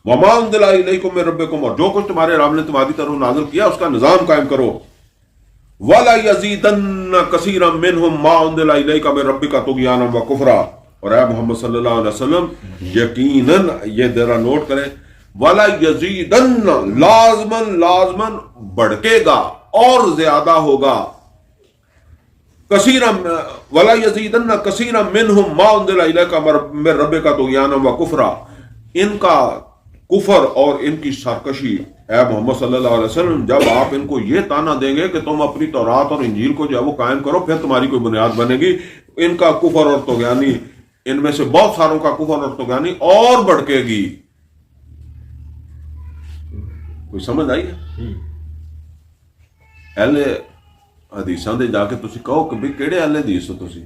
وما انزل الیکم من ربکم، اور جو کچھ تمہارے رب نے تمہاری طرف نازل کیا اس کا نظام قائم کرو. ولا یزیدن کثیرا منہم ما انزل الیک من ربک طغیانا وکفرا، اور اے محمد صلی اللہ علیہ وسلم یقیناً یہ ذرا نوٹ کریں، ولا یزیدن لازمن بڑھے گا اور زیادہ ہوگا، کثیرا ولا یزیدن کثیرا منہم ما انزل الیک من ربک طغیانا وکفرا، ان کا کفر اور ان کی سرکشی اے محمد صلی اللہ علیہ وسلم جب آپ ان کو یہ تانا دیں گے کہ تم اپنی تورات اور انجیل کو جو ہے وہ قائم کرو پھر تمہاری کوئی بنیاد بنے گی، ان کا کفر اور طغیانی، ان میں سے بہت ساروں کا کفر اور طغیانی اور بڑھے گی. کوئی سمجھ آئی ہے؟ اہل حدیثاں دے جا کے تسی کہو کہ بھی کیڑے اہل حدیث ہو تسی؟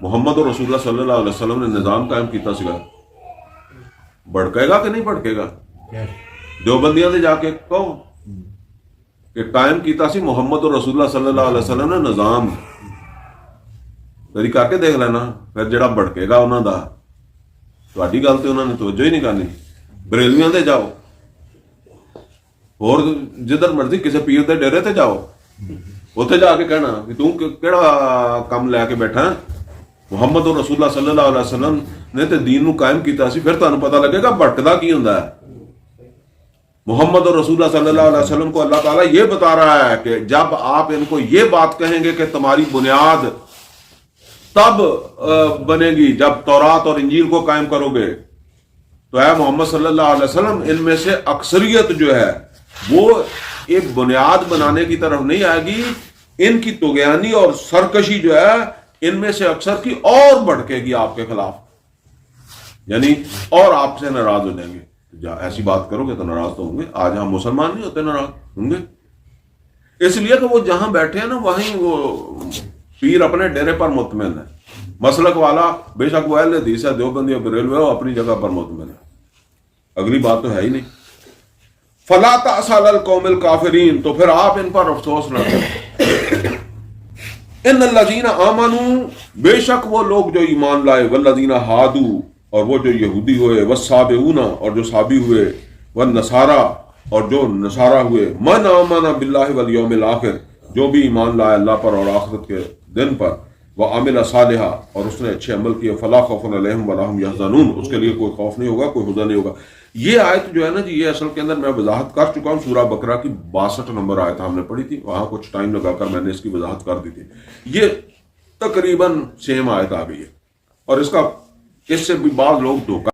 محمد اور رسول اللہ صلی اللہ علیہ وسلم نے نظام قائم کیتا سگا، بڑھے گا کہ نہیں بڑھے گا؟ دیوبندیاں دے جا کے کہو کہ قائم کیتا سی محمد اور رسول اللہ صلی اللہ علیہ وسلم نے نظام، کدی کر کے دیکھ لینا، پھر جڑا بڑھے گا انہوں دا تہاڈی گل تے انہوں نے توجہ ہی نہیں کرنی. بریلویاں دے جاؤ، اور جدھر مرضی کسی پیر دے ڈیرے تے جاؤ، اتنے جا کے کہنا کہ تو کیڑا کام لے کے بیٹھا ہے، محمد اور رسول اللہ صلی اللہ علیہ وسلم نے تے دین نو قائم کیتا سی، پھر تمہیں پتہ لگے گا بھٹکدا کی ہوندا ہے. محمد اور رسول اللہ صلی اللہ علیہ وسلم کو اللہ تعالیٰ یہ بتا رہا ہے کہ جب آپ ان کو یہ بات کہیں گے کہ تمہاری بنیاد تب بنے گی جب تورات اور انجیل کو قائم کرو گے، تو اے محمد صلی اللہ علیہ وسلم ان میں سے اکثریت جو ہے وہ ایک بنیاد بنانے کی طرف نہیں آئے گی، ان کی طغیانی اور سرکشی جو ہے ان میں سے اکثر کی اور بڑھے گی آپ کے خلاف، یعنی اور آپ سے ناراض ہو جائیں گے. ایسی بات کرو گے تو ناراض تو ہوں گے. آج ہم مسلمان نہیں ہوتے ناراض ہوں گے، اس لیے کہ وہ جہاں بیٹھے ہیں نا وہیں وہ پیر اپنے ڈیرے پر مطمئن ہے. مسلک والا بے شک وہ اہل حدیث ہے، دیوبندی اور بریلوی ہو، اپنی جگہ پر مطمئن ہے. اگلی بات تو ہے ہی نہیں. فلا تأس علی القوم الکافرین، تو پھر آپ ان پر افسوس نہ کریں. ان الذین آمنوا، بے شک وہ لوگ جو ایمان لائے، والذین ہادوا، اور وہ جو یہودی ہوئے، والسابئون، اور جو سابی ہوئے، والنصارى، اور جو نصارہ ہوئے، من آمن باللہ والیوم الآخر، جو بھی ایمان لائے اللہ پر اور آخرت کے دن پر، وعمل صالحا، اور اس نے اچھے عمل کیے، فلا خوف علیہم ولا هم یحزنون، اس کے لیے کوئی خوف نہیں ہوگا، کوئی حزن نہیں ہوگا. یہ آیت جو ہے نا جی، یہ اصل کے اندر میں وضاحت کر چکا ہوں، سورہ بقرہ کی 62 نمبر آیت ہم نے پڑھی تھی، وہاں کچھ ٹائم لگا کر میں نے اس کی وضاحت کر دی تھی. یہ تقریباً سیم آیت آ گئی ہے، اور اس سے بھی بعض لوگ دھوکہ